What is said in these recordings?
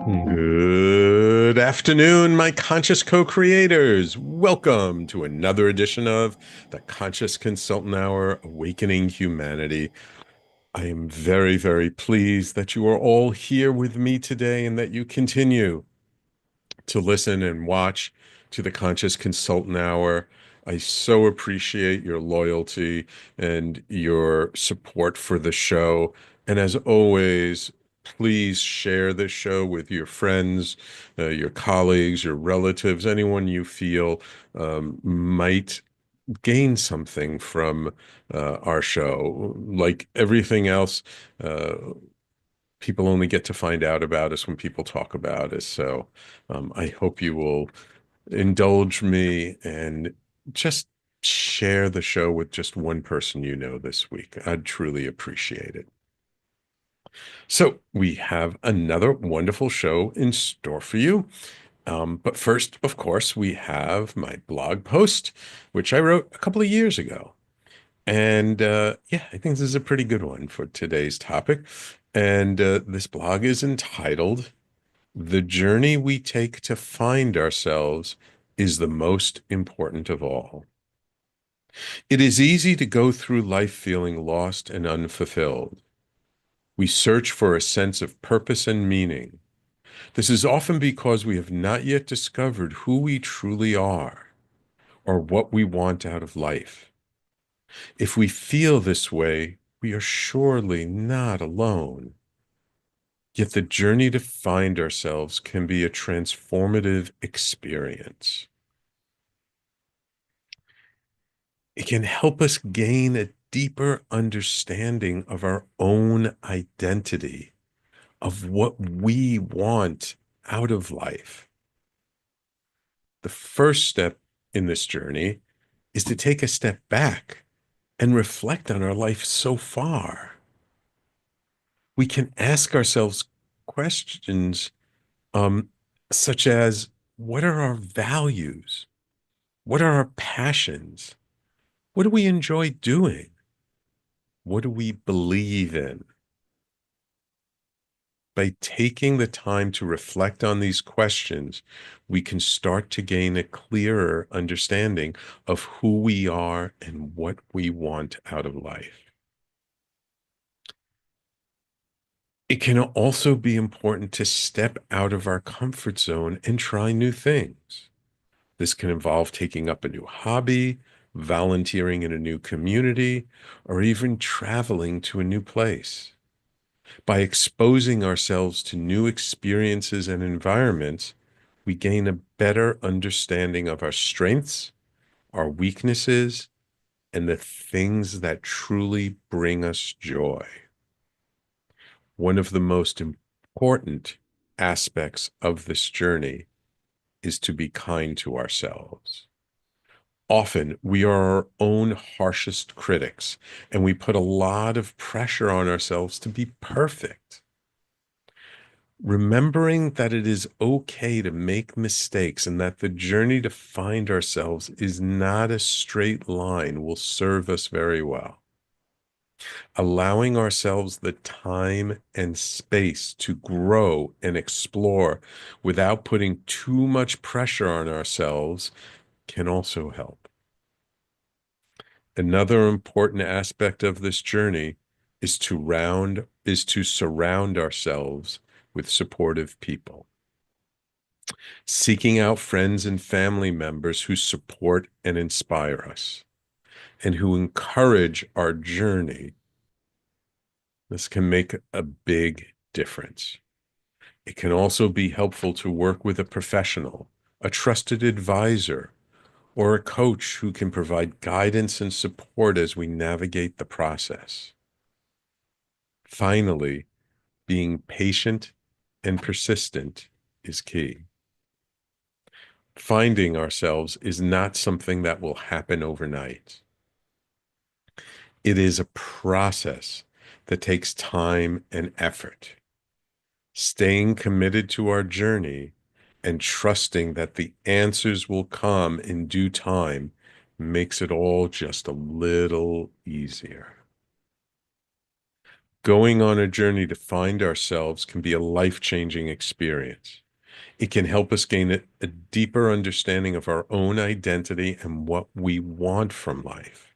Good afternoon, my conscious co-creators. Welcome to another edition of the Conscious Consultant Hour, Awakening Humanity. I am very, very pleased that you are all here with me today and that you continue to listen and watch to the Conscious Consultant Hour. I so appreciate your loyalty and your support for the show. And as always, please share the show with your friends, your colleagues, your relatives, anyone you feel might gain something from our show. Like everything else, uh, people only get to find out about us when people talk about us. So I hope you will indulge me and just share the show with just one person you know this week. I'd truly appreciate it. So we have another wonderful show in store for you. But first, of course, we have my blog post, which I wrote a couple of years ago. And yeah, I think this is a pretty good one for today's topic. And this blog is entitled The Journey We Take to Find Ourselves is the Most Important of All. It is easy to go through life feeling lost and unfulfilled. We search for a sense of purpose and meaning. This is often because we have not yet discovered who we truly are or what we want out of life. If we feel this way, we are surely not alone. Yet the journey to find ourselves can be a transformative experience. It can help us gain a deeper understanding of our own identity, of what we want out of life. The first step in this journey is to take a step back and reflect on our life so far. We can ask ourselves questions um, such as, what are our values? What are our passions? What do we enjoy doing? What do we believe in? By taking the time to reflect on these questions, we can start to gain a clearer understanding of who we are and what we want out of life. It can also be important to step out of our comfort zone and try new things. This can involve taking up a new hobby, volunteering in a new community, or even traveling to a new place. By exposing ourselves to new experiences and environments, we gain a better understanding of our strengths, our weaknesses, and the things that truly bring us joy. One of the most important aspects of this journey is to be kind to ourselves. Often we are our own harshest critics, and we put a lot of pressure on ourselves to be perfect. Remembering that it is okay to make mistakes and that the journey to find ourselves is not a straight line will serve us very well. Allowing ourselves the time and space to grow and explore without putting too much pressure on ourselves can also help. Another important aspect of this journey is to surround ourselves with supportive people. Seeking out friends and family members who support and inspire us and who encourage our journey. This can make a big difference. It can also be helpful to work with a professional, a trusted advisor, or a coach who can provide guidance and support as we navigate the process. Finally, being patient and persistent is key. Finding ourselves is not something that will happen overnight. It is a process that takes time and effort. Staying committed to our journey and trusting that the answers will come in due time makes it all just a little easier. Going on a journey to find ourselves can be a life-changing experience. It can help us gain a deeper understanding of our own identity and what we want from life.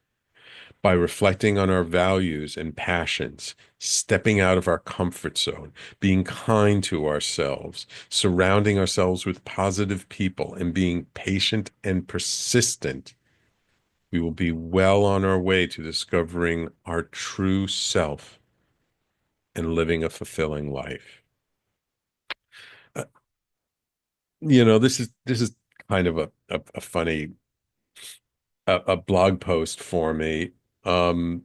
By reflecting on our values and passions, stepping out of our comfort zone, being kind to ourselves, surrounding ourselves with positive people, and being patient and persistent, we will be well on our way to discovering our true self and living a fulfilling life. Uh, this is kind of a funny a blog post for me. Um,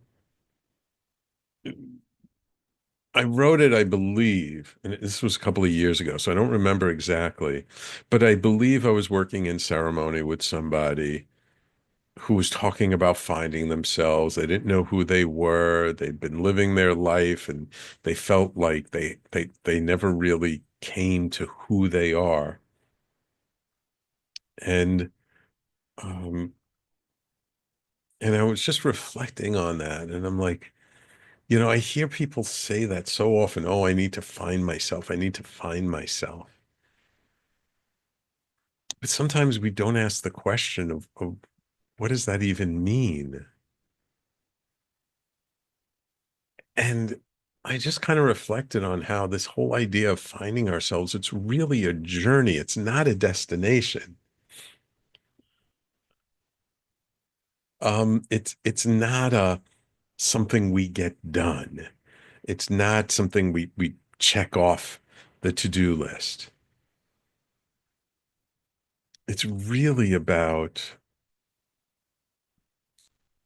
I wrote it, I believe, and this was a couple of years ago, so I don't remember exactly, but I believe I was working in ceremony with somebody who was talking about finding themselves. They didn't know who they were. They'd been living their life, and they felt like they never really came to who they are. And um, and I was just reflecting on that, and I'm like, I hear people say that so often. Oh, I need to find myself. I need to find myself. But sometimes we don't ask the question of what does that even mean? And I just kind of reflected on how this whole idea of finding ourselves, it's really a journey. It's not a destination. It's not a something we get done. It's not something we check off the to-do list. It's really about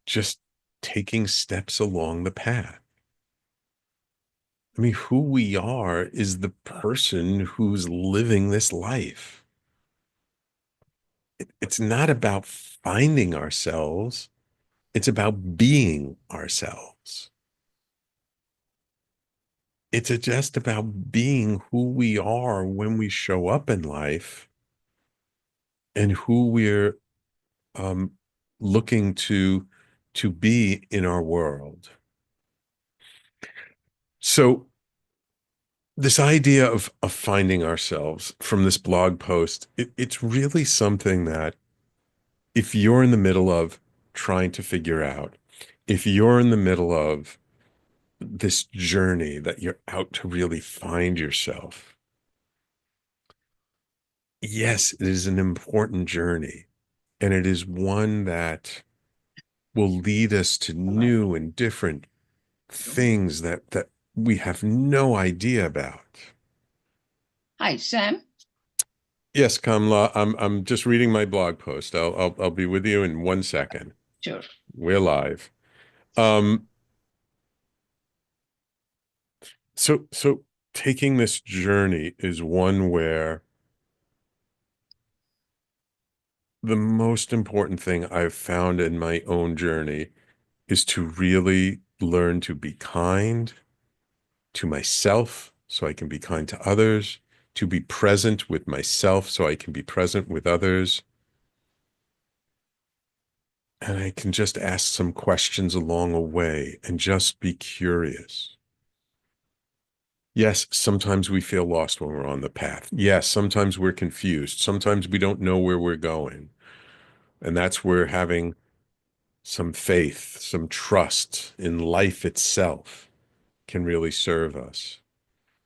just taking steps along the path. I mean, who we are is the person who's living this life. It's not about finding ourselves, it's about being ourselves. It's just about being who we are when we show up in life and who we're um, looking to be in our world. So this idea of finding ourselves from this blog post, it's really something that if you're in the middle of trying to figure out, if you're in the middle of this journey that you're out to really find yourself, yes, it is an important journey. And it is one that will lead us to new and different things that we have no idea about. Hi, Sam. Yes, Kamla, I'm just reading my blog post. I'll be with you in 1 second. Sure. We're live. Um, so taking this journey is one where the most important thing I've found in my own journey is to really learn to be kind to myself so I can be kind to others, to be present with myself so I can be present with others. And I can just ask some questions along the way and just be curious. Yes, sometimes we feel lost when we're on the path. Yes, sometimes we're confused. Sometimes we don't know where we're going. And that's where having some faith, some trust in life itself can really serve us.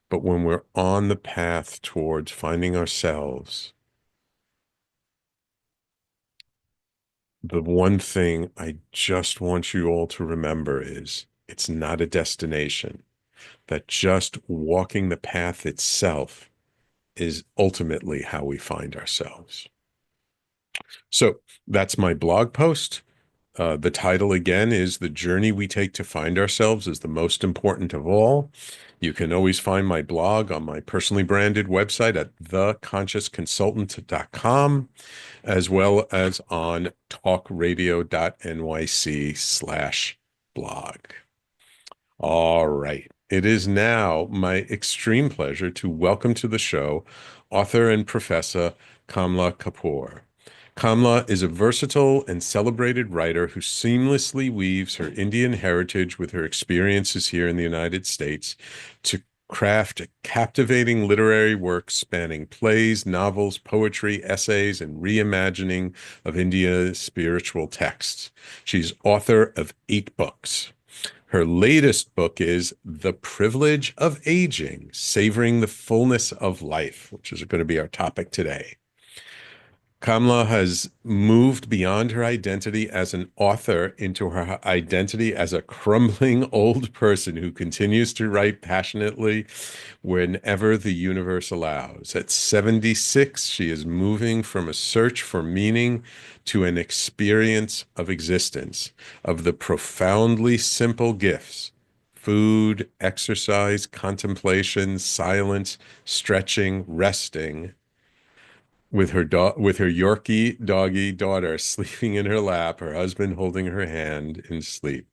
But when we're on the path towards finding ourselves, the one thing I just want you all to remember is it's not a destination, that just walking the path itself is ultimately how we find ourselves. So that's my blog post. The title again is The Journey We Take to Find Ourselves is the Most Important of All. You can always find my blog on my personally branded website at theconsciousconsultant.com, as well as on talkradio.nyc/blog. All right. It is now my extreme pleasure to welcome to the show author and professor Kamla Kapur. Kamla is a versatile and celebrated writer who seamlessly weaves her Indian heritage with her experiences here in the United States to craft a captivating literary work spanning plays, novels, poetry, essays, and reimagining of India's spiritual texts. She's author of 8 books. Her latest book is The Privilege of Aging, Savoring the Fullness of Life, which is going to be our topic today. Kamla has moved beyond her identity as an author into her identity as a crumbling old person who continues to write passionately whenever the universe allows. At 76, she is moving from a search for meaning to an experience of existence, of the profoundly simple gifts: food, exercise, contemplation, silence, stretching, resting, with her Yorkie doggie daughter sleeping in her lap, her husband holding her hand in sleep.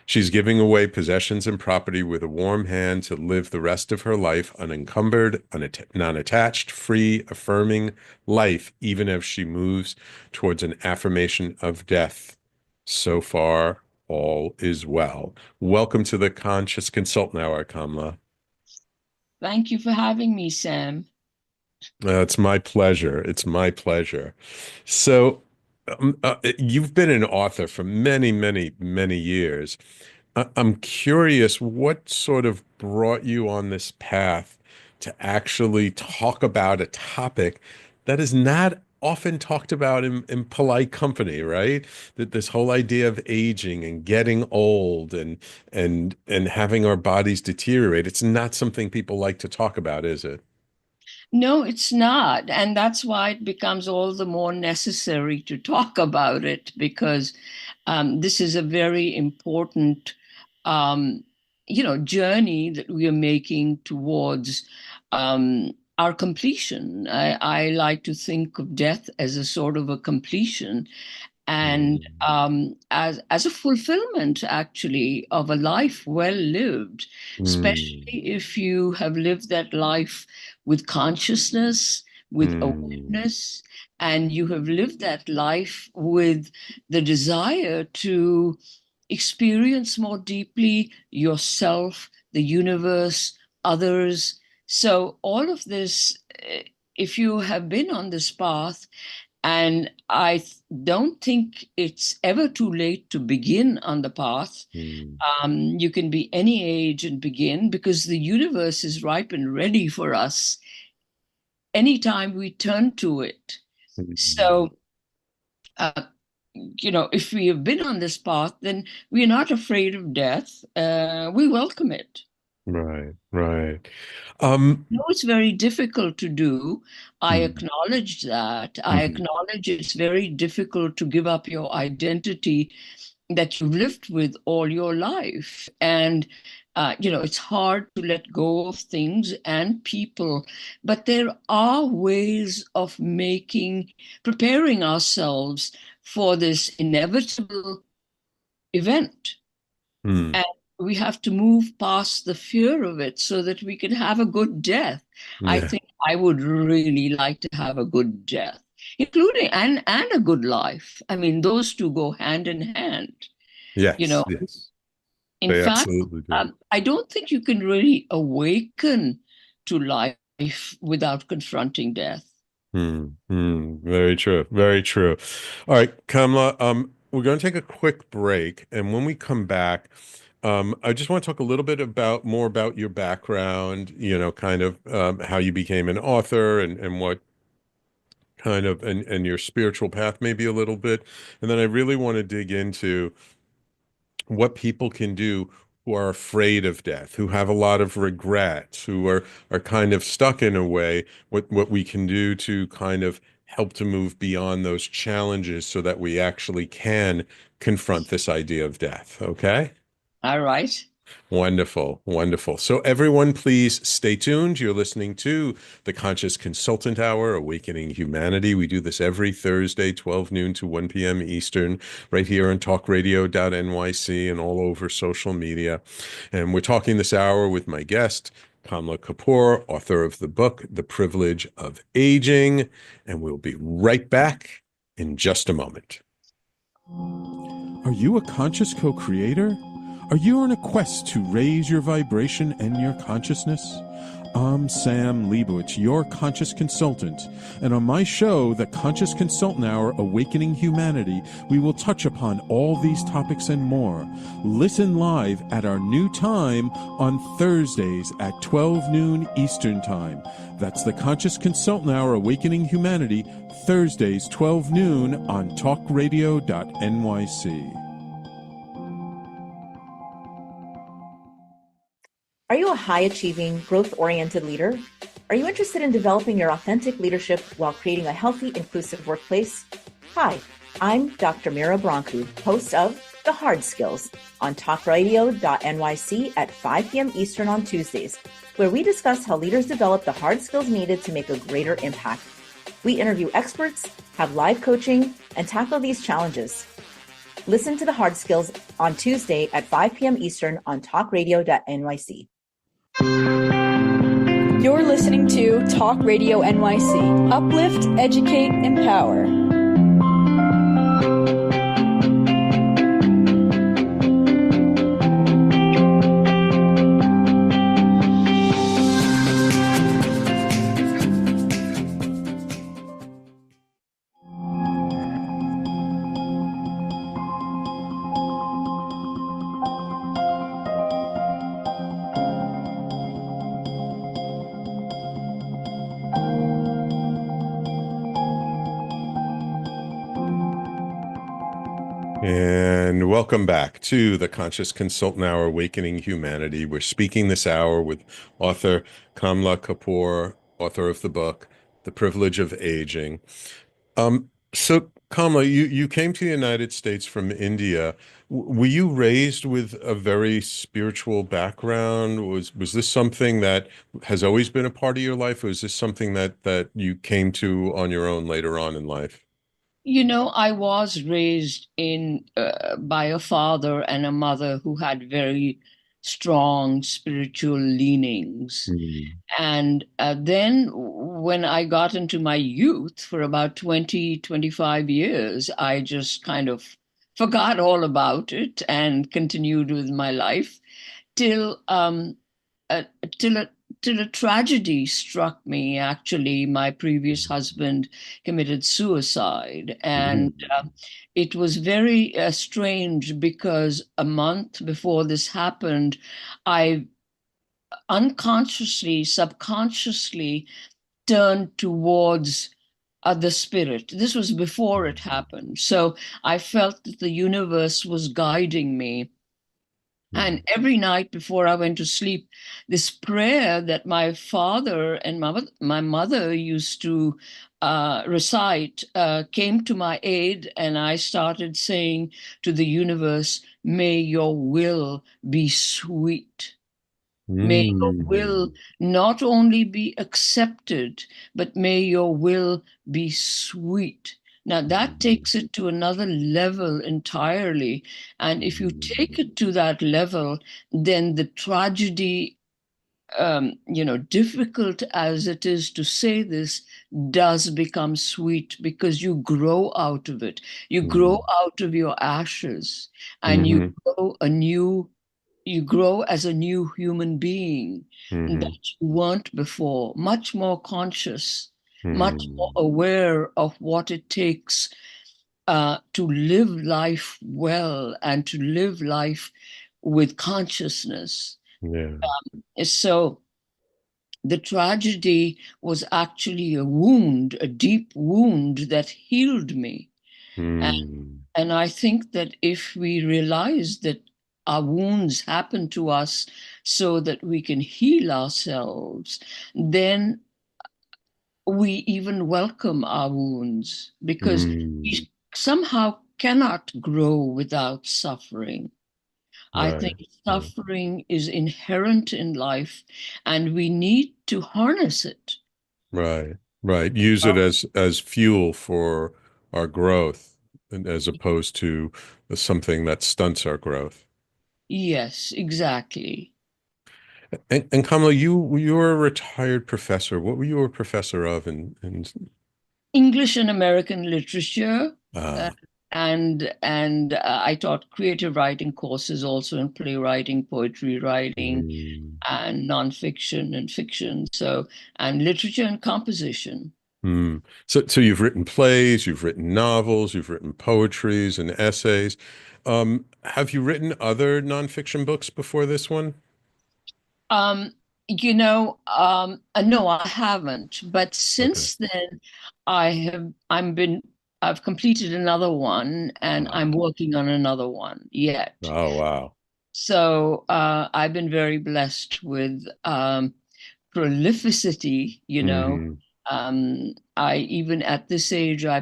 She's giving away possessions and property with a warm hand to live the rest of her life unencumbered, non-attached, free, affirming life, even as she moves towards an affirmation of death. So far, all is well. Welcome to the Conscious Consultant Hour, Kamla. Thank you for having me, Sam. It's my pleasure. It's my pleasure. So, you've been an author for many, many, many years. I'm curious what sort of brought you on this path to actually talk about a topic that is not often talked about in polite company, right? That this whole idea of aging and getting old and having our bodies deteriorate, it's not something people like to talk about, is it? No, it's not. And that's why it becomes all the more necessary to talk about it because this is a very important, um, journey that we are making towards our completion. I like to think of death as a sort of a completion and Mm, as a fulfillment actually of a life well lived, mm, especially if you have lived that life with consciousness, with mm, awareness, and you have lived that life with the desire to experience more deeply yourself, the universe, others. So all of this, if you have been on this path, and don't think it's ever too late to begin on the path. mm, You can be any age and begin because the universe is ripe and ready for us anytime we turn to it. mm. So, uh, if we have been on this path, then we're not afraid of death. We welcome it. Right, right. Um, No, it's very difficult to do. I mm, acknowledge that. I mhm, acknowledge it's very difficult to give up your identity that you've lived with all your life. And, it's hard to let go of things and people, but there are ways of preparing ourselves for this inevitable event. mm. And we have to move past the fear of it so that we can have a good death. I Yeah. think I would really like to have a good death, including and a good life. I mean, those two go hand in hand. You Yes, know, yes. in They fact, absolutely do. I don't think you can really awaken to life without confronting death. Very true. Very true. All right, Kamla, we're going to take a quick break, and when we come back, I just want to talk a little bit about more about your background, kind of how you became an author and what kind of and your spiritual path maybe a little bit. And then I really want to dig into what people can do who are afraid of death, who have a lot of regrets, who are kind of stuck in a way, what we can do to kind of help to move beyond those challenges so that we actually can confront this idea of death. Okay? All right. Wonderful, wonderful. So, everyone, please stay tuned. You're listening to the Conscious Consultant Hour, Awakening Humanity. We do this every Thursday, 12 noon to 1 p.m. Eastern, right here on talkradio.nyc and all over social media. And we're talking this hour with my guest, Kamla Kapur, author of the book, The Privilege of Aging. And we'll be right back in just a moment. Are you a conscious co creator? Are you on a quest to raise your vibration and your consciousness? I'm Sam Leibowitz, your conscious consultant, and on my show, The Conscious Consultant Hour Awakening Humanity, we will touch upon all these topics and more. Listen live at our new time on Thursdays at 12 noon Eastern Time. That's The Conscious Consultant Hour Awakening Humanity, Thursdays 12 noon on talkradio.nyc. Are you a high-achieving, growth-oriented leader? Are you interested in developing your authentic leadership while creating a healthy, inclusive workplace? Hi, I'm Dr. Mira Brancu, host of The Hard Skills on talkradio.nyc at 5 p.m. Eastern on Tuesdays, where we discuss how leaders develop the hard skills needed to make a greater impact. We interview experts, have live coaching, and tackle these challenges. Listen to The Hard Skills on Tuesday at 5 p.m. Eastern on talkradio.nyc. You're listening to Talk Radio NYC. Uplift, educate, empower. And welcome back to the Conscious Consultant Hour Awakening Humanity. We're speaking this hour with author Kamla Kapur, author of the book, The Privilege of Aging. So Kamla, you came to the United States from India. Were you raised with a very spiritual background? Was this something that has always been a part of your life, or is this something that you came to on your own later on in life? You know, I was raised in by a father and a mother who had very strong spiritual leanings. Mm. And then when I got into my youth for about 20, 25 years, I just kind of forgot all about it and continued with my life till uh, till a till a tragedy struck me. Actually, my previous husband committed suicide, and Mm. it was very strange because a month before this happened, I unconsciously, subconsciously turned towards the spirit. This was before it happened, so I felt that the universe was guiding me. And Mm. every night before I went to sleep, this prayer that my father and my mother used to recite came to my aid, and I started saying to the universe, "May your will be sweet. May your will Mm. not only be accepted, but may your will be sweet." Now that Mm. takes it to another level entirely. And if you take it to that level, then the tragedy, difficult as it is to say this, does become sweet because you grow out of it. You grow Mm. out of your ashes and Mhm. you grow as a new human being Mhm. that you weren't before, much more conscious, much more Mhm. aware of what it takes to live life well and to live life with consciousness. Yeah. So the tragedy was actually a wound, a deep wound that healed me. And, Mm. and I think that if we realize that our wounds happen to us so that we can heal ourselves, then we even welcome our wounds because Mm. we somehow cannot grow without suffering. I think Right. Right. suffering is inherent in life and we need to harness it. Right. Right. Use it as fuel for our growth, and as opposed to something that stunts our growth. Yes, exactly. And Kamala, you were a retired professor. What were you a professor of? And English and American literature, uh, Ah, and I taught creative writing courses also in playwriting, poetry writing, mm, and nonfiction and fiction. So, and literature and composition. mm. So you've written plays, you've written novels, you've written poetries and essays. Have you written other nonfiction books before this one? Um, no, I haven't. But Okay. since then, I've completed another one, and I'm Ah, working on another one yet. oh, wow. So I've been very blessed with prolificity. Hmm. I even at this age, I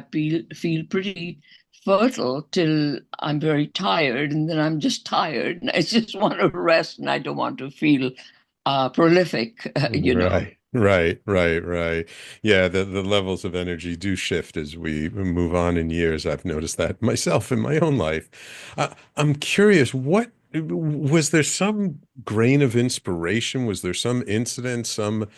feel pretty fertile till I'm very tired, and then I'm just tired, and I just want to rest, and I don't want to feel prolific. Right. Yeah, the levels of energy do shift as we move on in years. I've noticed that myself in my own life. I'm curious, what was there some grain of inspiration? Was there some incident, something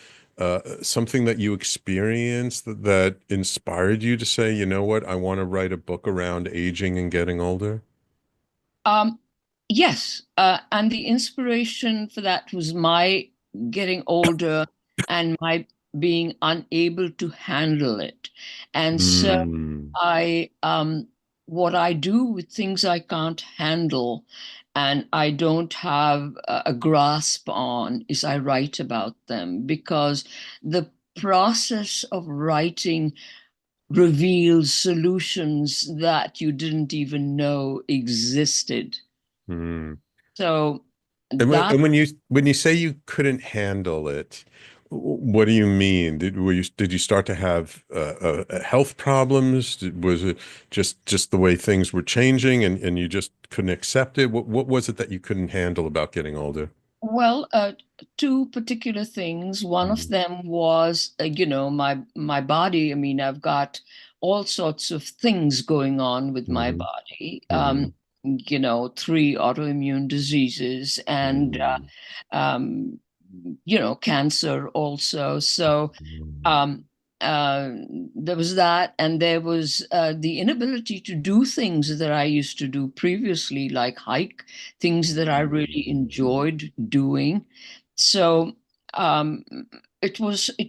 that you experienced that inspired you to say, you know what, I want to write a book around aging and getting older? Um, yes, and the inspiration for that was my getting older and my being unable to handle it. And so Mm, I, what I do with things I can't handle and I don't have a grasp on is I write about them, because the process of writing reveals solutions that you didn't even know existed. mm. So And when, that, and when you say you couldn't handle it, what do you mean? Did you start to have health problems? Was it just the way things were changing and you just couldn't accept it? What was it that you couldn't handle about getting older? well, two particular things. One of Mm, them was, my body. I mean, I've got all sorts of things going on with my mhm, body. mhm, Three autoimmune diseases and mm, um, cancer also. So mm, um, uh, there was that, and there was the inability to do things that I used to do previously, like hike, things that I really enjoyed doing. So um, it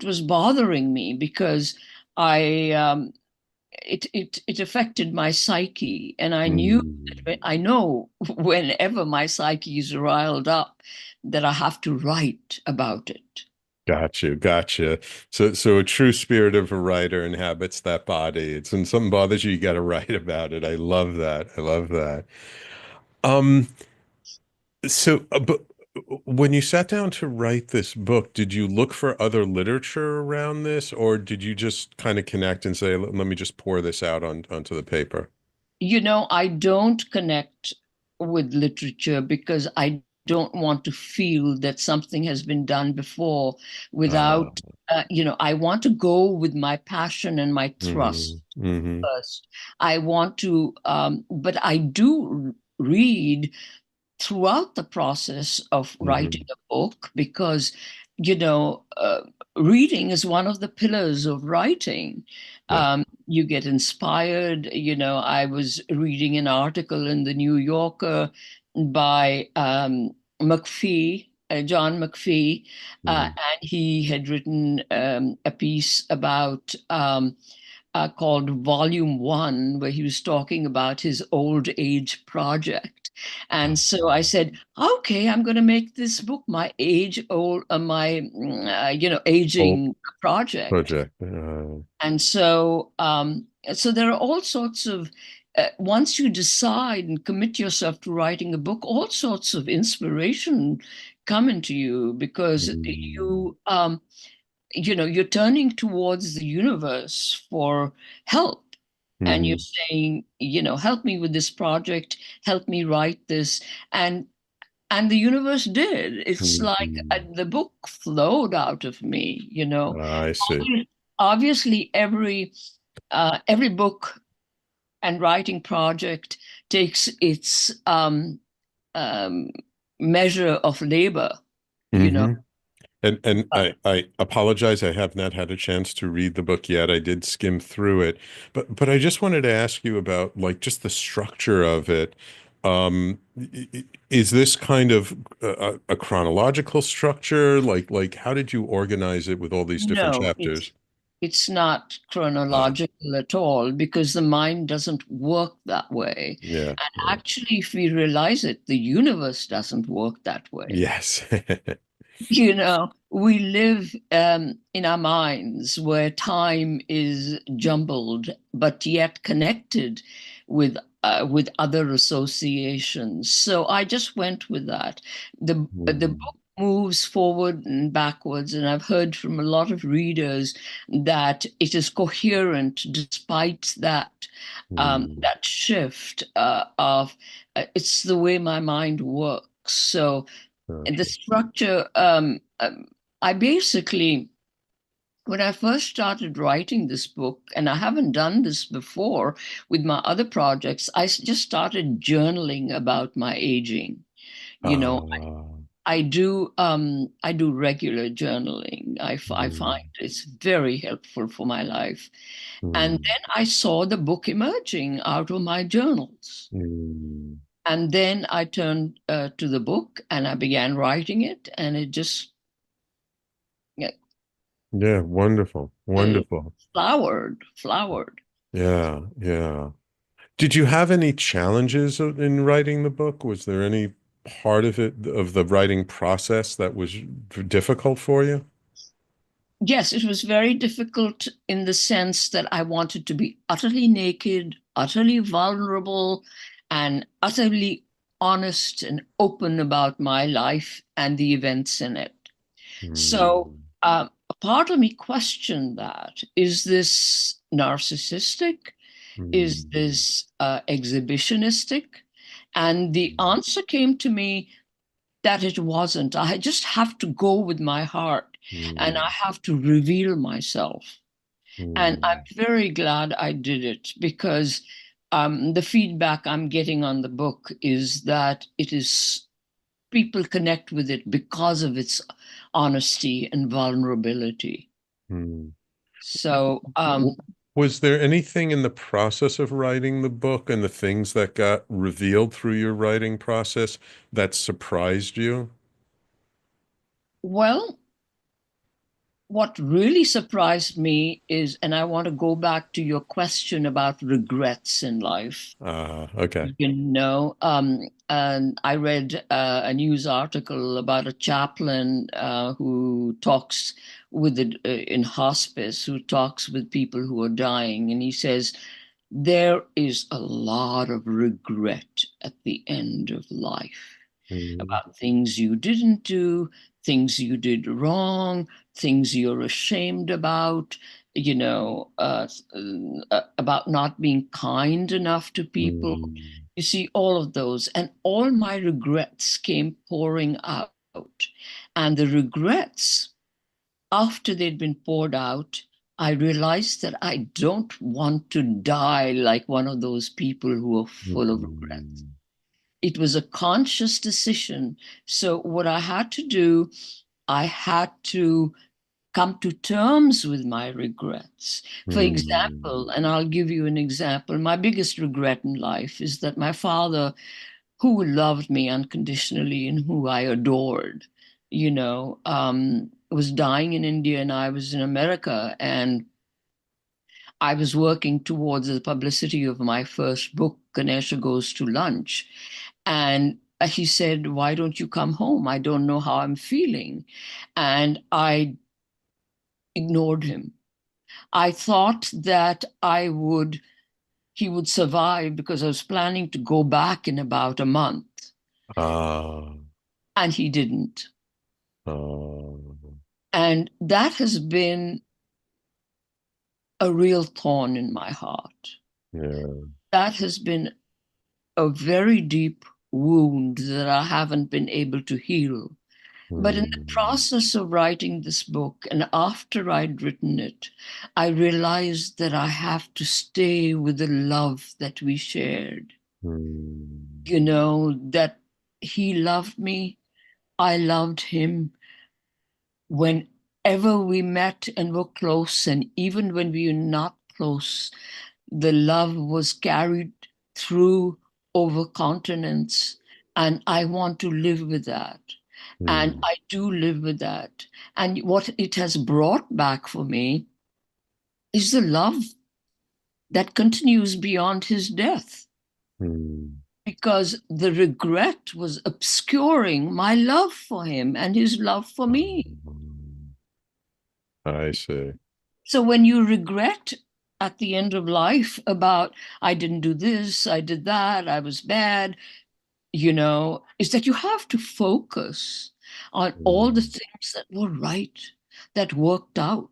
was bothering me because I it affected my psyche, and I knew mm. that I know whenever my psyche is riled up that I have to write about it. Gotcha. So a true spirit of a writer inhabits that body. It's when something bothers you, you got to write about it. I love that. I love that. Um, but when you sat down to write this book, did you look for other literature around this, or did you just kind of connect and say, let me just pour this out onto the paper? I don't connect with literature because I don't want to feel that something has been done before Uh, without, I want to go with my passion and my hmm trust hmm first. I want to, but I do read throughout the process of writing hmm a book because, you know, uh, reading is one of the pillars of writing. Yeah. You get inspired. I was reading an article in the New Yorker by John McPhee, Mm. and he had written a piece about called Volume One, where he was talking about his old age project. And so I said, okay, I'm going to make this book my Whole aging project. project. And so there are all sorts of, once you decide and commit yourself to writing a book, all sorts of inspiration come into you because Mm, you're turning towards the universe for help, and you're mhm, saying, help me with this project, help me write this. And the universe did. It's like mhm. the book flowed out of me. I see. Obviously every book and writing project takes its um, measure of labor you know hmm And I apologize, I have not had a chance to read the book yet. I did skim through it, but I just wanted to ask you about like just the structure of it. Is this kind of a chronological structure? Like how did you organize it with all these different No, chapters? it's not Ah, chronological at all because the mind doesn't work that way. yeah, And yeah. actually, if we realize it, the universe doesn't work that way. Yes. We live in our minds where time is jumbled, but yet connected with other associations. So I just went with that. The Mm, book moves forward and backwards, and I've heard from a lot of readers that it is coherent despite mm, that shift of it's the way my mind works. So the gotcha. structure, I basically, when I first started writing this book, and I haven't done this before with my other projects, just started journaling about my aging. You know, Ah, I do regular journaling. I find mm, it's very helpful for my life. And mm, then I saw the book emerging out of my journals. mm. And then I turned to the book and I began writing it, and it just yeah, Yeah, wonderful, uh, wonderful. flowered. Yeah, yeah. Did you have any challenges in writing the book? Was there any part of it, of the writing process that was difficult for you? Yes, it was very difficult in the sense that I wanted to be utterly naked, utterly vulnerable, and utterly honest and open about my life and the events in it. So Mm, a part of me questioned that. Is this narcissistic? Is mm, this exhibitionistic? And the answer came to me that it wasn't. I just have to go with my heart and mm, I have to reveal myself. And I'm mm, very glad I did it because the feedback I'm getting on the book is that it is people connect with it because of its honesty and vulnerability. mm. So, W- Was there anything in the process of writing the book and the things that got revealed through your writing process that surprised you? well, what really surprised me is, and I want to go back to your question about regrets in life. Okay. And I read a news article about a chaplain who talks in hospice, who talks with people who are dying, and he says there is a lot of regret at the end of life Mm, about things you didn't do, things you did wrong, things you're ashamed about, about not being kind enough to people. mm, You see, all of those, and all my regrets came pouring out. And the regrets, after they'd been poured out, I realized that I don't want to die like one of those people who are full of regrets. mm, It was a conscious decision. So, what I had to do, I had to come to terms with my regrets. For mm, example, and I'll give you an example, my biggest regret in life is that my father, who loved me unconditionally and who I adored, was dying in India and I was in America. And I was working towards the publicity of my first book, Ganesha Goes to Lunch. And he said, "Why don't you come home? I don't know how I'm feeling." And I ignored him. I thought that he would survive because I was planning to go back in about a month. ah, And he didn't. ah, And that has been a real thorn in my heart. yeah. That has been a very deep wound that I haven't been able to heal. But in the Mm, process of writing this book, and after I'd written it, I realized that I have to stay with the love that we shared. mm, That he loved me, I loved him, whenever we met and were close, and even when we were not close, the love was carried through over continents. And I want to live with that. And Mm, I do live with that. And what it has brought back for me is the love that continues beyond his death, mm, because the regret was obscuring my love for him and his love for me. mm. I see. So when you regret at the end of life about, I didn't do this, I did that, I was bad, is that you have to focus on all the Mm, things that were right, that worked out,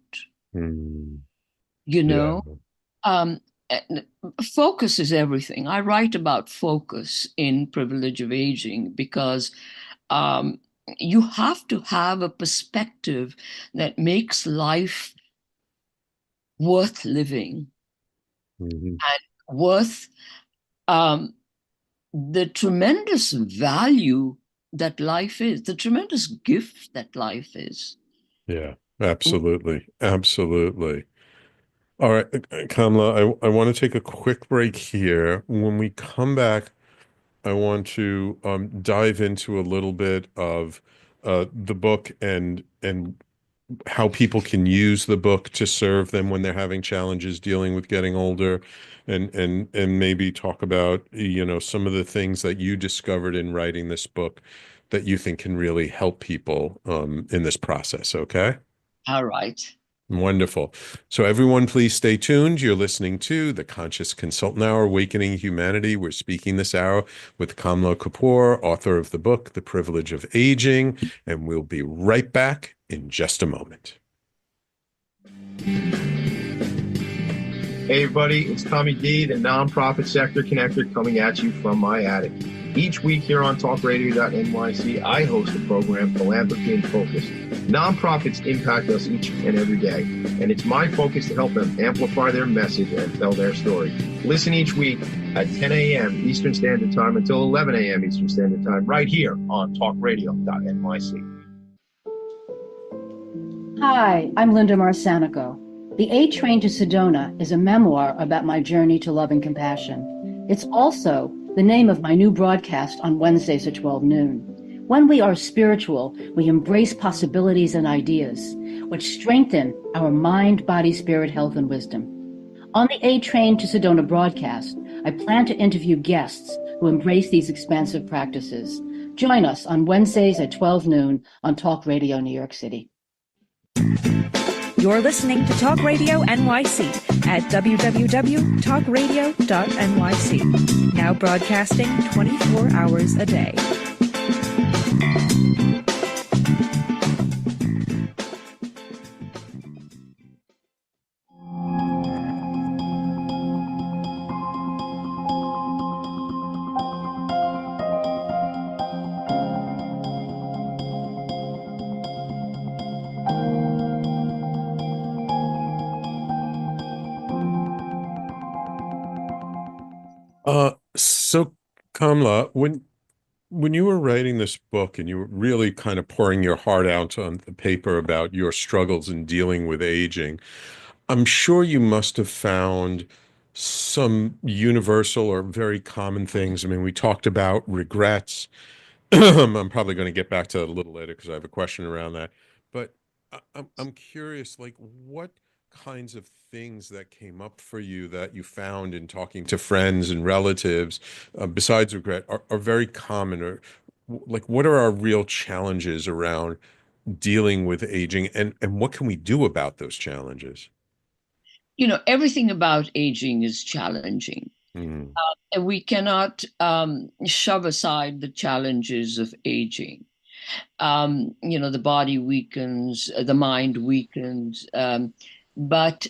mm. you Yeah. know. Um, Focus is everything. I write about focus in Privilege of Aging because um, you have to have a perspective that makes life worth living Hmm. and worth um, the tremendous value that life is, the tremendous gift that life is. Yeah, absolutely. Absolutely. All right, Kamla, I want to take a quick break here. When we come back, I want to dive into a little bit of the book and how people can use the book to serve them when they're having challenges dealing with getting older, and maybe talk about, some of the things that you discovered in writing this book that you think can really help people in this process. Okay? All right. Wonderful. So, everyone, please stay tuned. You're listening to the Conscious Consultant Hour, Awakening Humanity. We're speaking this hour with Kamla Kapur, author of the book, The Privilege of Aging, and we'll be right back in just a moment. Hey everybody, it's Tommy D, the nonprofit sector connector, coming at you from my attic. Each week here on talkradio.nyc, I host a program, Philanthropy in Focus. Nonprofits impact us each and every day, and it's my focus to help them amplify their message and tell their story. Listen each week at 10 a.m. Eastern Standard Time until 11 a.m. Eastern Standard Time, right here on talkradio.nyc. Hi, I'm Linda Marcanico. The A Train to Sedona is a memoir about my journey to love and compassion. It's also the name of my new broadcast on Wednesdays at 12 noon. When we are spiritual, we embrace possibilities and ideas, which strengthen our mind, body, spirit, health, and wisdom. On the A Train to Sedona broadcast, I plan to interview guests who embrace these expansive practices. Join us on Wednesdays at 12 noon on Talk Radio New York City. You're listening to Talk Radio NYC at www.talkradio.nyc. Now broadcasting 24 hours a day. So Kamla, when you were writing this book and you were really kind of pouring your heart out on the paper about your struggles in dealing with aging, I'm sure you must have found some universal or very common things. I mean, we talked about regrets. I'm probably going to get back to that a little later because I have a question around that. But I'm curious, like, what kinds of things that came up for you that you found in talking to friends and relatives, besides regret, are very common, or like, what are our real challenges around dealing with aging, and what can we do about those challenges? Everything about aging is challenging. Mm, And we cannot shove aside the challenges of aging. The body weakens, the mind weakens. But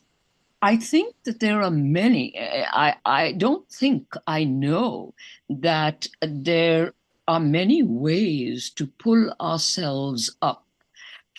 I think that there are many, I don't think I know that there are many ways to pull ourselves up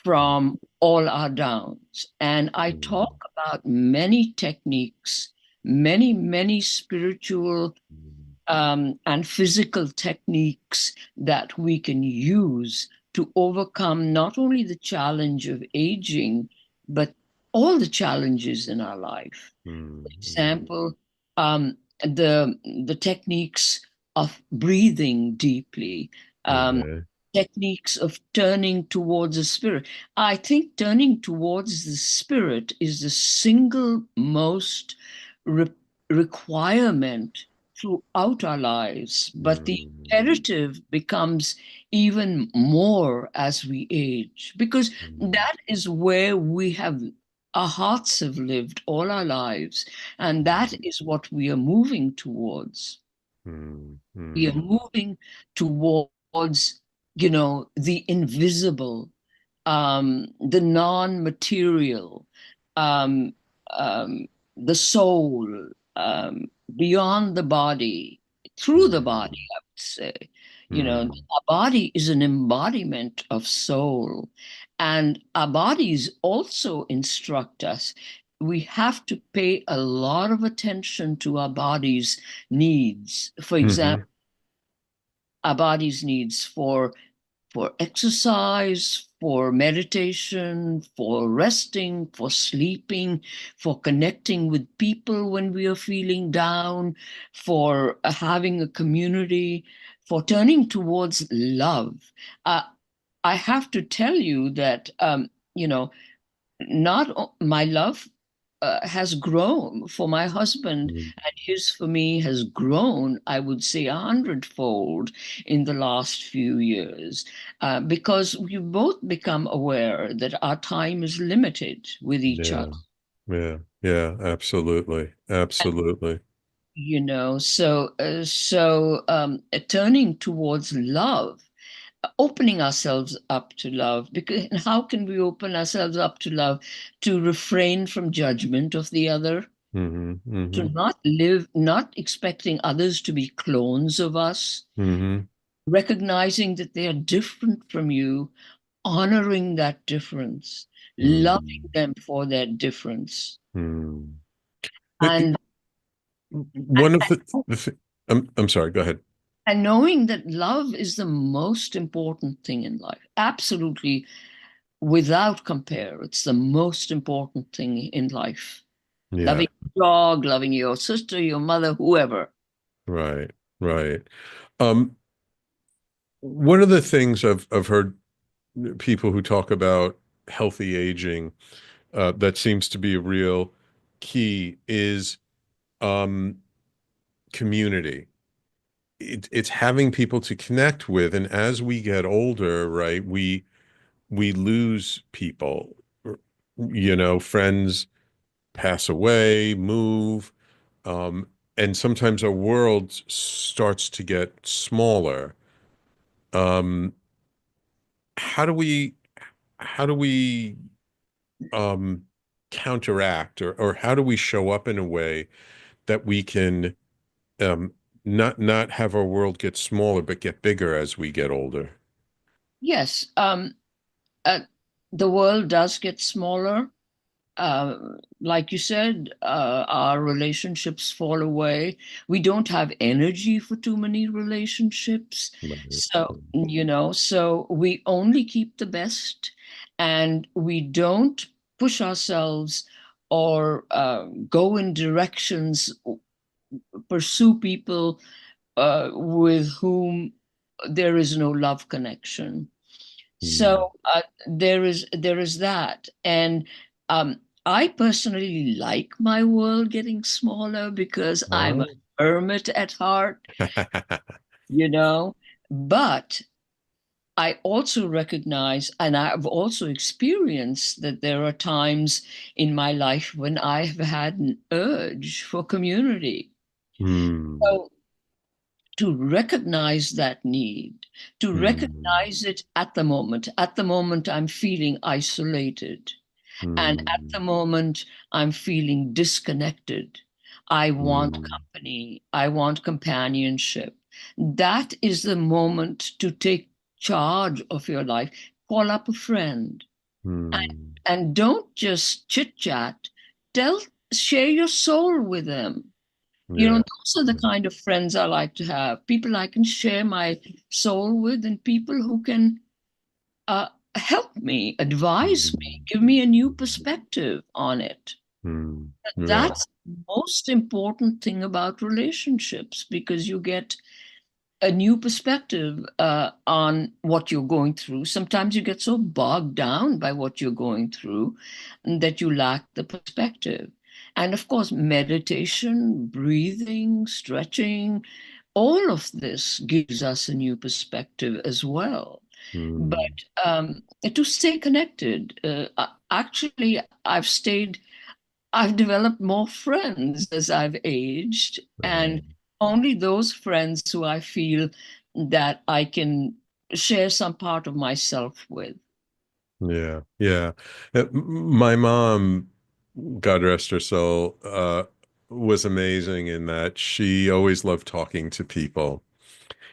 from all our downs. And I mm, talk about many techniques, many, many spiritual mm, and physical techniques that we can use to overcome not only the challenge of aging, but all the challenges in our life. For example, the techniques of breathing deeply, Okay. techniques of turning towards the spirit. I think turning towards the spirit is the single most requirement throughout our lives, but the imperative becomes even more as we age, because that is where our hearts have lived all our lives, and that is what we are moving towards. We are moving towards, the invisible, the non-material, um, the soul, beyond the body, through the body, I would say. Our body is an embodiment of soul, and our bodies also instruct us. We have to pay a lot of attention to our body's needs. For example, our body's needs for exercise, for meditation, for resting, for sleeping, for connecting with people when we are feeling down, for having a community, for turning towards love. I have to tell you that, not my love has grown for my husband, and his for me has grown, I would say, 100-fold in the last few years, because we both become aware that our time is limited with each Yeah. other. Yeah, absolutely. Absolutely. Turning towards love, opening ourselves up to love, because how can we open ourselves up to love? To refrain from judgment of the other, to not expecting others to be clones of us, recognizing that they are different from you, honoring that difference, loving them for their difference. And, One of I'm sorry, go ahead. and knowing that love is the most important thing in life, absolutely, without compare, it's the most important thing in life. Yeah, Loving your dog, loving your sister, your mother, whoever. right, right. Um, one of the things I've heard people who talk about healthy aging, that seems to be a real key is um, community. It's having people to connect with, and as we get older, right, we lose people. Friends pass away, move, um, and sometimes our world starts to get smaller. Um, how do we how do we um, counteract, or how do we show up in a way that we can um, not have our world get smaller but get bigger as we get older? Yes, uh, the world does get smaller. Like you said, our relationships fall away. We don't have energy for too many relationships. Right. So we only keep the best, and we don't push ourselves or go in directions, pursue people with whom there is no love connection. Mm. So there is that, and I personally like my world getting smaller because I'm a Oh. hermit at heart, you know. But I also recognize, and I've also experienced that there are times in my life when I have had an urge for community. Hmm. So to recognize that need, to Hmm. recognize it at the moment. At the moment, I'm feeling isolated. And at Hmm. the moment, I'm feeling disconnected. I want Hmm. company. I want companionship. That is the moment to take charge of your life. Call up a friend, Hmm. and don't just chit chat. Tell, share your soul with them. Yeah. Those are the kind of friends I like to have. People I can share my soul with, and people who can help me, advise me, Mm. give me a new perspective on it. Mm. Yeah. That's the most important thing about relationships, because you get a new perspective on what you're going through. Sometimes you get so bogged down by what you're going through that you lack the perspective. And of course, meditation, breathing, stretching, all of this gives us a new perspective as well. But Mm. to stay connected, actually, I've developed more friends as I've aged, and only those friends who I feel that I can share some part of myself with. Yeah, yeah. My mom, God rest her soul, was amazing in that she always loved talking to people.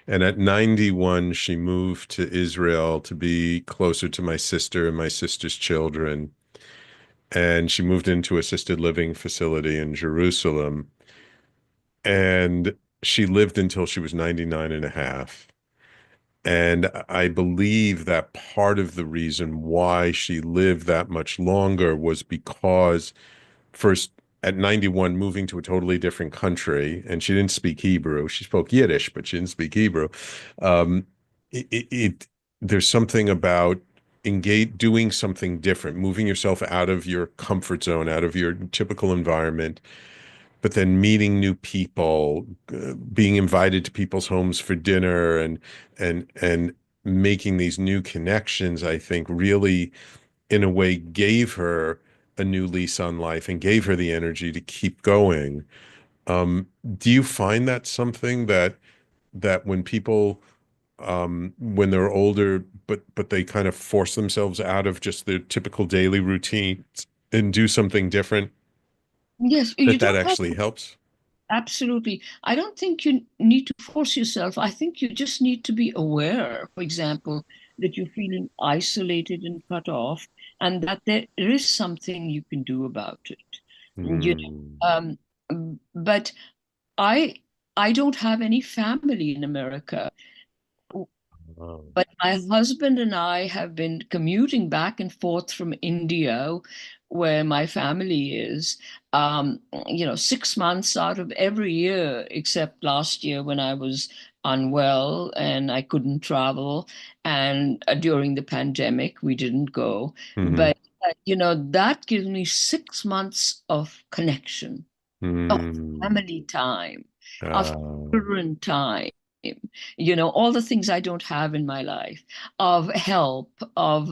And at 91, she moved to Israel to be closer to my sister and my sister's children. And she moved into assisted living facility in Jerusalem. And she lived until she was 99 and a half. And I believe that part of the reason why she lived that much longer was because first at 91 moving to a totally different country, and she didn't speak Hebrew. She spoke Yiddish, but she didn't speak Hebrew. Um, it there's something about doing something different, moving yourself out of your comfort zone, out of your typical environment, but then meeting new people, being invited to people's homes for dinner, and making these new connections, I think really in a way gave her a new lease on life and gave her the energy to keep going. Do you find that something that when people when they're older, but they kind of force themselves out of just their typical daily routines and do something different, Yes, you that don't have actually to. helps? Absolutely. I don't think you need to force yourself. I think you just need to be aware, for example, that you're feeling isolated and cut off, and that there is something you can do about it. You Mm. know, but I I don't have any family in America. Oh. But my husband and I have been commuting back and forth from India, where my family is, 6 months out of every year, except last year when I was unwell and I couldn't travel. And during the pandemic, we didn't go. Hmm. But, that gives me 6 months of connection, of Mm. family time, of Uh, children time, all the things I don't have in my life, of help, of,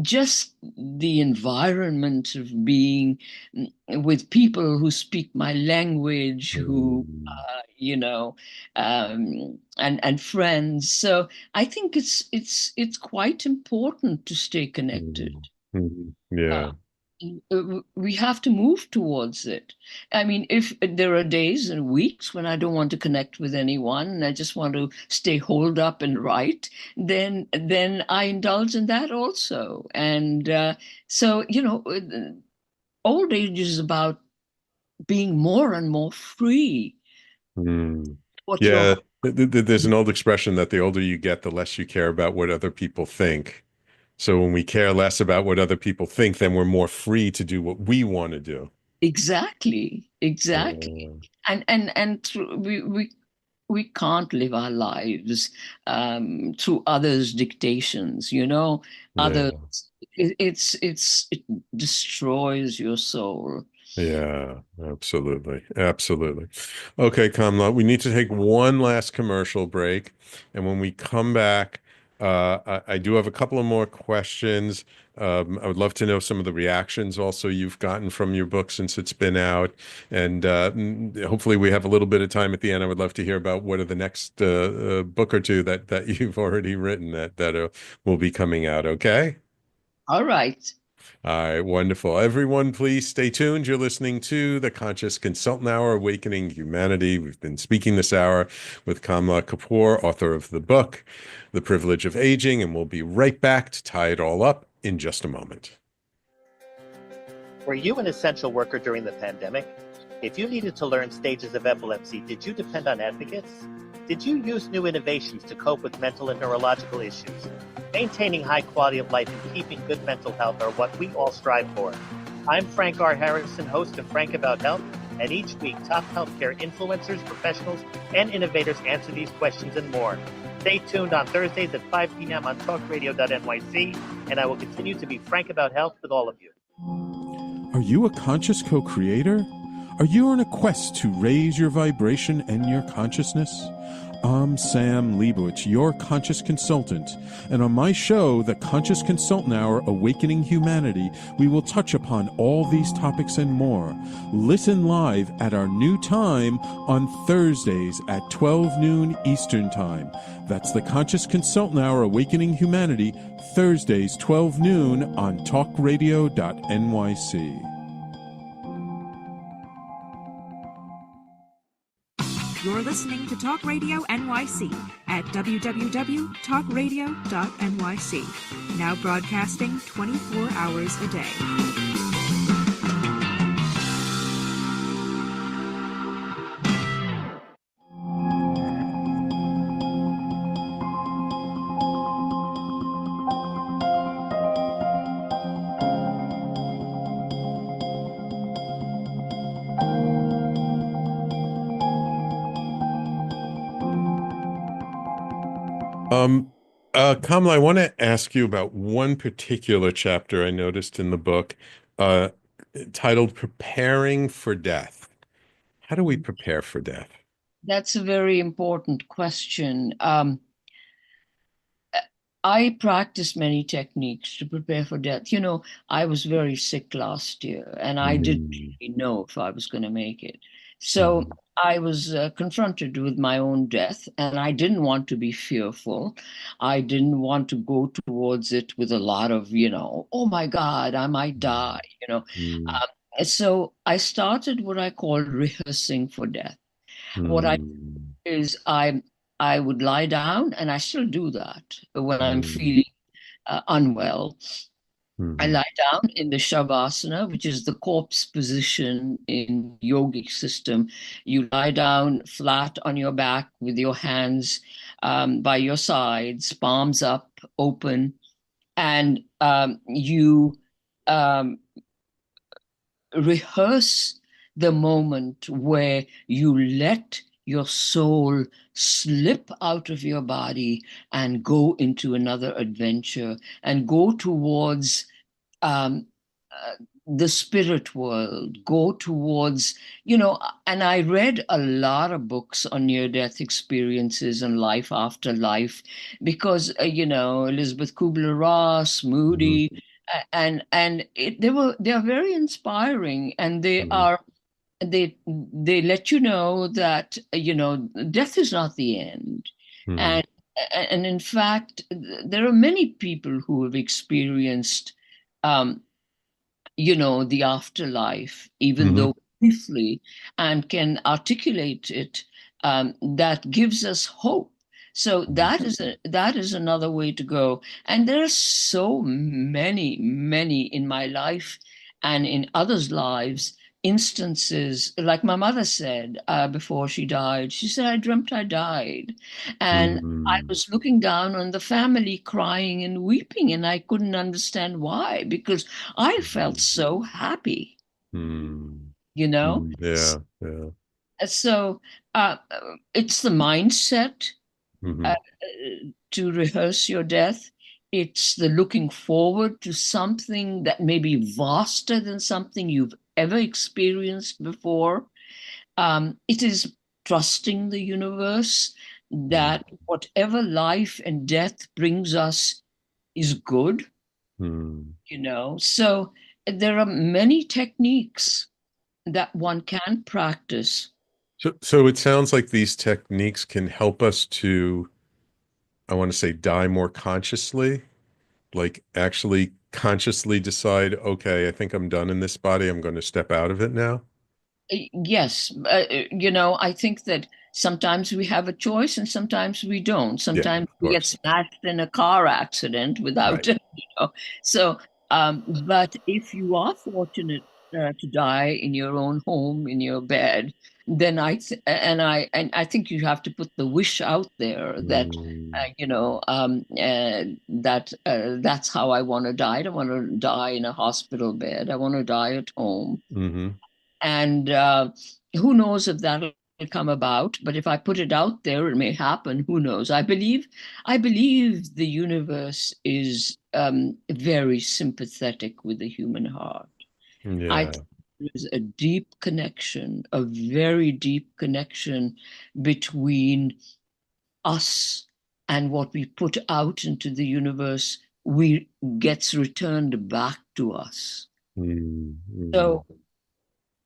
just the environment of being with people who speak my language, who, mm. and friends. So I think it's quite important to stay connected. Mm. Mhm. Yeah. We have to move towards it. I mean, if there are days and weeks when I don't want to connect with anyone and I just want to stay holed up and write, then I indulge in that also. And so, old age is about being more and more free. Mm. What Yeah. you're There's an old expression that the older you get, the less you care about what other people think. So when we care less about what other people think, then we're more free to do what we want to do. exactly, Uh, and we can't live our lives through others' dictations, others. yeah. It destroys your soul. Yeah, absolutely. Absolutely. Okay, Kamla, we need to take one last commercial break. And when we come back, I do have a couple of more questions. I would love to know some of the reactions also you've gotten from your book since it's been out. And hopefully we have a little bit of time at the end. I would love to hear about what are the next book or two that you've already written that will be coming out. Okay? All right. All right, wonderful. Everyone, please stay tuned. You're listening to the Conscious Consultant Hour, Awakening Humanity. We've been speaking this hour with Kamla Kapur, author of the book, The Privilege of Aging, and we'll be right back to tie it all up in just a moment. Were you an essential worker during the pandemic? If you needed to learn stages of epilepsy, did you depend on advocates? Did you use new innovations to cope with mental and neurological issues? Maintaining high quality of life and keeping good mental health are what we all strive for. I'm Frank R. Harrison, host of Frank About Health, and each week top healthcare influencers, professionals, and innovators answer these questions and more. Stay tuned on Thursdays at 5 p.m. on talkradio.nyc, and I will continue to be frank about health with all of you. Are you a conscious co-creator? Are you on a quest to raise your vibration and your consciousness? I'm Sam Leibowitz, your conscious consultant, and on my show, The Conscious Consultant Hour, Awakening Humanity, we will touch upon all these topics and more. Listen live at our new time on Thursdays at 12 noon Eastern Time. That's The Conscious Consultant Hour, Awakening Humanity, Thursdays 12 noon on talkradio.nyc. You're listening to Talk Radio NYC at www.talkradio.nyc. Now broadcasting 24 hours a day. Kamla, I want to ask you about one particular chapter I noticed in the book, uh, titled Preparing for Death. How do we prepare for death? That's a very important question. I practice many techniques to prepare for death. You know, I was very sick last year and I didn't really know if I was going to make it. So I was confronted with my own death and I didn't want to be fearful. I didn't want to go towards it with a lot of, oh my God, I might die, So I started what I call rehearsing for death. What I is I would lie down, and I still do that when I'm feeling unwell. I lie down in the Shavasana, which is the corpse position in yogic system. You lie down flat on your back with your hands by your sides, palms up, open, and you rehearse the moment where you let your soul slip out of your body and go into another adventure and go towards the spirit world, go towards, and I read a lot of books on near-death experiences and life after life because, Elizabeth Kubler-Ross, Moody, and they're very inspiring, and they let you know that death is not the end, and in fact there are many people who have experienced the afterlife, even though briefly, and can articulate it, that gives us hope. So that is another way to go. And there are so many, many in my life and in others' lives, instances, like my mother said before she died. She said, I dreamt I died. And I was looking down on the family crying and weeping, and I couldn't understand why, because I felt so happy, Yeah. So it's the mindset to rehearse your death. It's the looking forward to something that may be vaster than something you've ever experienced before. It is trusting the universe that whatever life and death brings us is good, So there are many techniques that one can practice. So it sounds like these techniques can help us to, I want to say, die more consciously, like actually consciously decide, okay, I think I'm done in this body. I'm going to step out of it now. Yes. I think that sometimes we have a choice and sometimes we don't. Sometimes we get smashed in a car accident without, So, but if you are fortunate to die in your own home, in your bed, then I think you have to put the wish out there that that's how I want to die. I don't want to die in a hospital bed. I want to die at home. Mm-hmm. And who knows if that'll come about? But if I put it out there, it may happen. Who knows? I believe the universe is very sympathetic with the human heart. I Yeah. think there's a deep connection, a very deep connection between us and what we put out into the universe. We gets returned back to us. Mm-hmm. So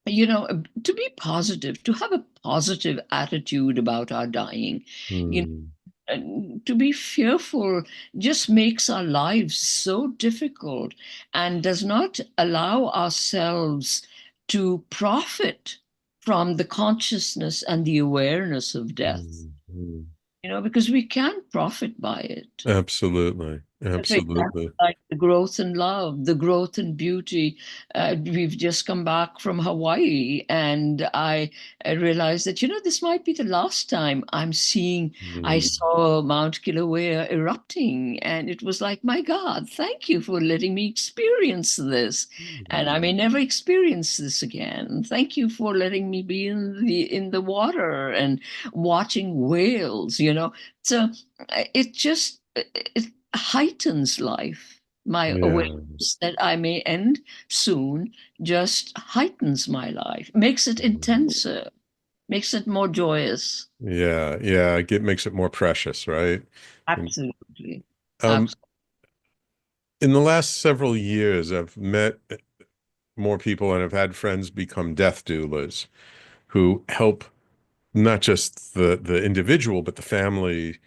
to be positive, to have a positive attitude about our dying, you know, Mm-hmm. and to be fearful just makes our lives so difficult and does not allow ourselves to profit from the consciousness and the awareness of death, Mm-hmm. because we can't profit by it. Absolutely. For example, Absolutely. like the growth in love, the growth in beauty. We've just come back from Hawaii, and I realized that, this might be the last time I Mm-hmm. saw Mount Kilauea erupting. And it was like, my God, thank you for letting me experience this. And I may never experience this again. Thank you for letting me be in the water and watching whales. So it heightens life. My Yeah. awareness that I may end soon just heightens my life, makes it intenser, makes it more joyous. Yeah. Yeah. It makes it more precious, right? And, Absolutely. um, Absolutely. in the last several years, I've met more people and I've had friends become death doulas who help not just the individual, but the family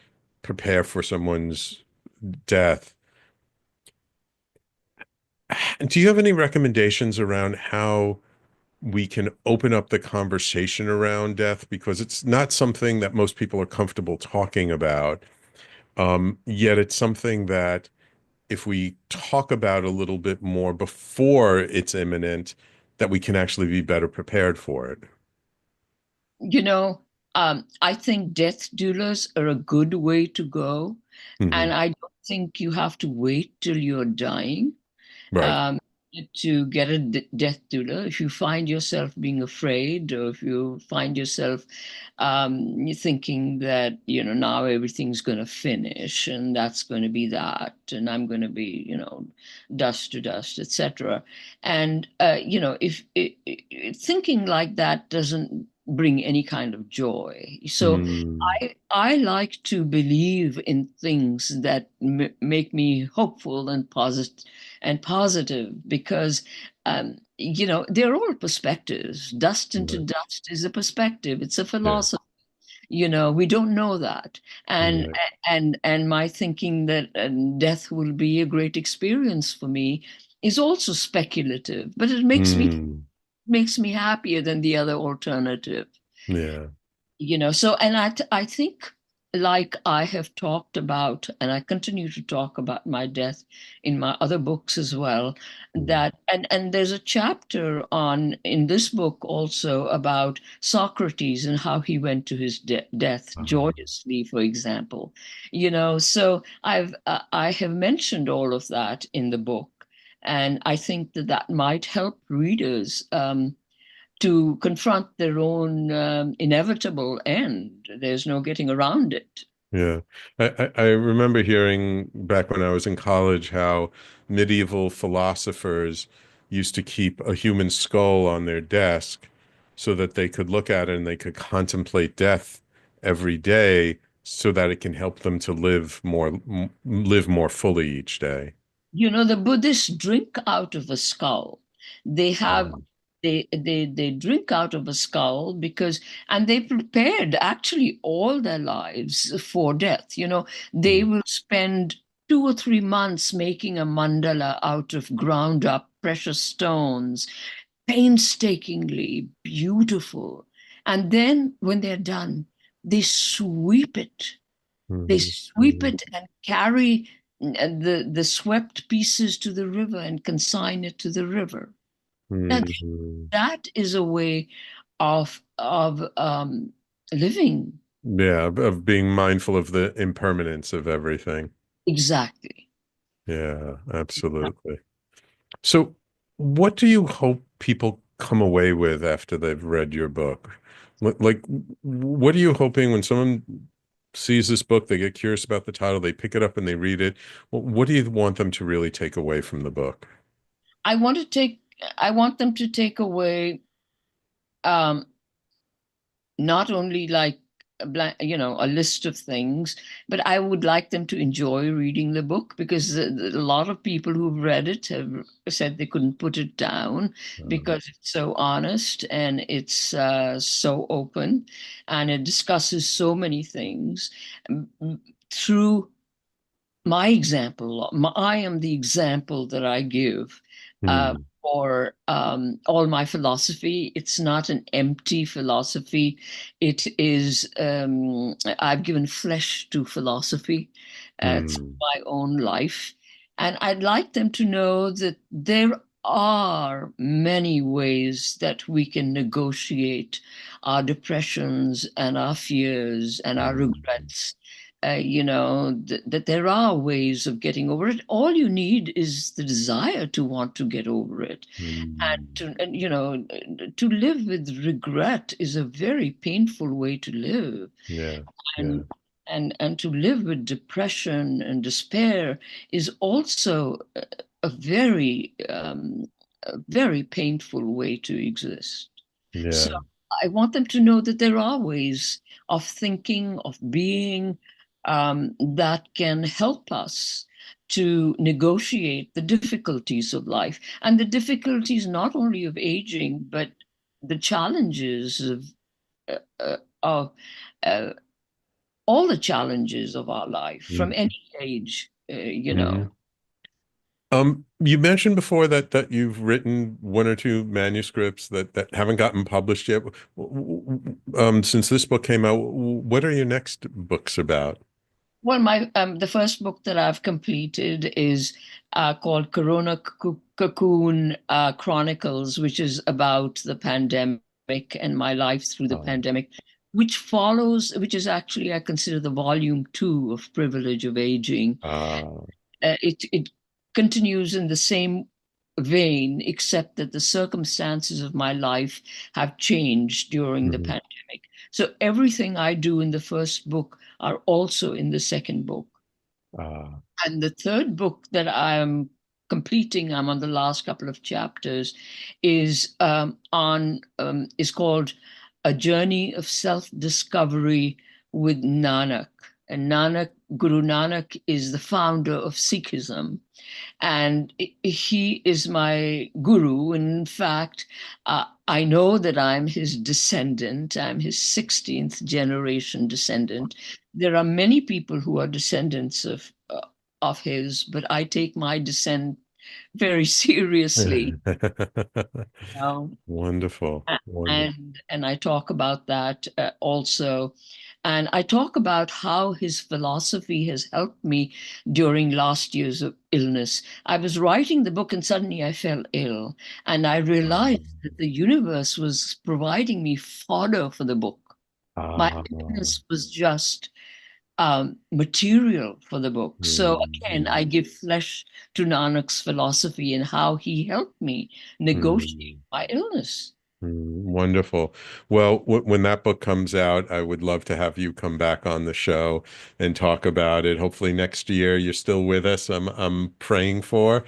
prepare for someone's death. Do you have any recommendations around how we can open up the conversation around death? Because it's not something that most people are comfortable talking about. Yet it's something that if we talk about a little bit more before it's imminent, that we can actually be better prepared for it. You know, I think death doulas are a good way to go. Hmm. And I don't think you have to wait till you're dying. Right. um, to get a death doula. If you find yourself being afraid, or if you find yourself you're thinking that, now everything's going to finish and that's going to be that, and I'm going to be, dust to dust, etc. And, thinking like that doesn't bring any kind of joy. So Mm, I like to believe in things that make me hopeful and positive because they're all perspectives. Dust into right. dust is a perspective. It's a Yeah. philosophy. We don't know that. and Right. and my thinking that death will be a great experience for me is also speculative, but it Mm, makes me happier than the other alternative. yeah. So, and I think, like I have talked about, and I continue to talk about my death in my other books as well, Mm, that, and there's a chapter in this book also about Socrates and how he went to his death uh, joyously, for example. So I have mentioned all of that in the book, and I think that might help readers to confront their own inevitable end. There's no getting around it. yeah. I remember hearing back when I was in college how medieval philosophers used to keep a human skull on their desk so that they could look at it and they could contemplate death every day so that it can help them to live more fully each day. The Buddhists drink out of a skull. They have Mm, they drink out of a skull because, and they prepared actually all their lives for death. They mm, will spend 2 or 3 months making a mandala out of ground up precious stones, painstakingly beautiful. And then when they're done, they sweep it. They mhm, sweep mhm. it and carry the swept pieces to the river and consign it to the river. And Mm. that is a way of living. Yeah, of being mindful of the impermanence of everything. Exactly. Yeah, absolutely. So, what do you hope people come away with after they've read your book? Like, what are you hoping when someone sees this book, they get curious about the title, they pick it up and they read it? What do you want them to really take away from the book? I want to take I want them to take away um not only like a list of things, but I would like them to enjoy reading the book, because a lot of people who've read it have said they couldn't put it down because it's so honest and it's so open, and it discusses so many things through my example. I am the example that I give Hmm. for all my philosophy. It's not an empty philosophy. It is, I've given flesh to philosophy through Hmm. my own life. And I'd like them to know that there are many ways that we can negotiate our depressions and our fears and our Hmm. regrets. That there are ways of getting over it. All you need is the desire to want to get over it. And Hmm. to live with regret is a very painful way to live. Yeah, yeah, And and to live with depression and despair is also a very painful way to exist. So yeah. I want them to know that there are ways of thinking, of being, that can help us to negotiate the difficulties of life, and the difficulties not only of aging, but the challenges of uh, all the challenges of our life from Hmm. any age. Hmm. You mentioned before that you've written one or two manuscripts that haven't gotten published yet. Since this book came out, what are your next books about? Well, my the first book that I've completed is called Corona Cocoon Chronicles, which is about the pandemic and my life through the Oh, pandemic, which is actually, I consider, the volume two of Privilege of Aging. uh, It continues in the same vein, except that the circumstances of my life have changed during the mhm, pandemic. So everything I do in the first book are also in the second book. uh, And the third book that I'm completing, I'm on the last couple of chapters, is called A Journey of Self-Discovery with Nanak. And Guru Nanak is the founder of Sikhism, and he is my guru. In fact, I know that I'm his descendant. I'm his 16th generation descendant. There are many people who are descendants of his, but I take my descent very seriously. Um, wonderful, wonderful. and I talk about that also. And I talk about how his philosophy has helped me during last years of illness. I was writing the book and suddenly I fell ill, and I realized that the universe was providing me fodder for the book. My Ah, illness was just material for the book. So again, mm, I give flesh to Nanak's philosophy and how he helped me negotiate mm. my illness. Wonderful. Well, when that book comes out, I would love to have you come back on the show and talk about it. Hopefully next year you're still with us. I'm praying for,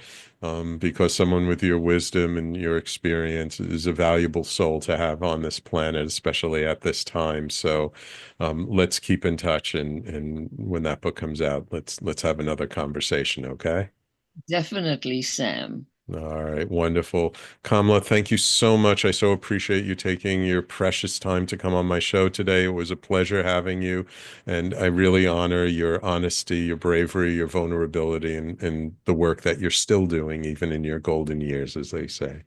because someone with your wisdom and your experience is a valuable soul to have on this planet, especially at this time. So, let's keep in touch, and when that book comes out, let's have another conversation, okay? Definitely, Sam. All right, wonderful. Kamla, thank you so much. I so appreciate you taking your precious time to come on my show today. It was a pleasure having you, and I really honor your honesty, your bravery, your vulnerability, and the work that you're still doing, even in your golden years, as they say.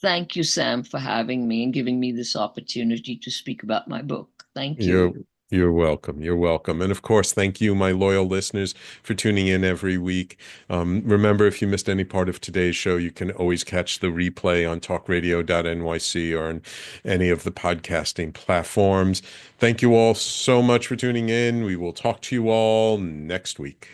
Thank you, Sam, for having me and giving me this opportunity to speak about my book. Thank You're you. You're welcome. You're welcome. And of course, thank you, my loyal listeners, for tuning in every week. Remember, if you missed any part of today's show, you can always catch the replay on talkradio.nyc or on any of the podcasting platforms. Thank you all so much for tuning in. We will talk to you all next week.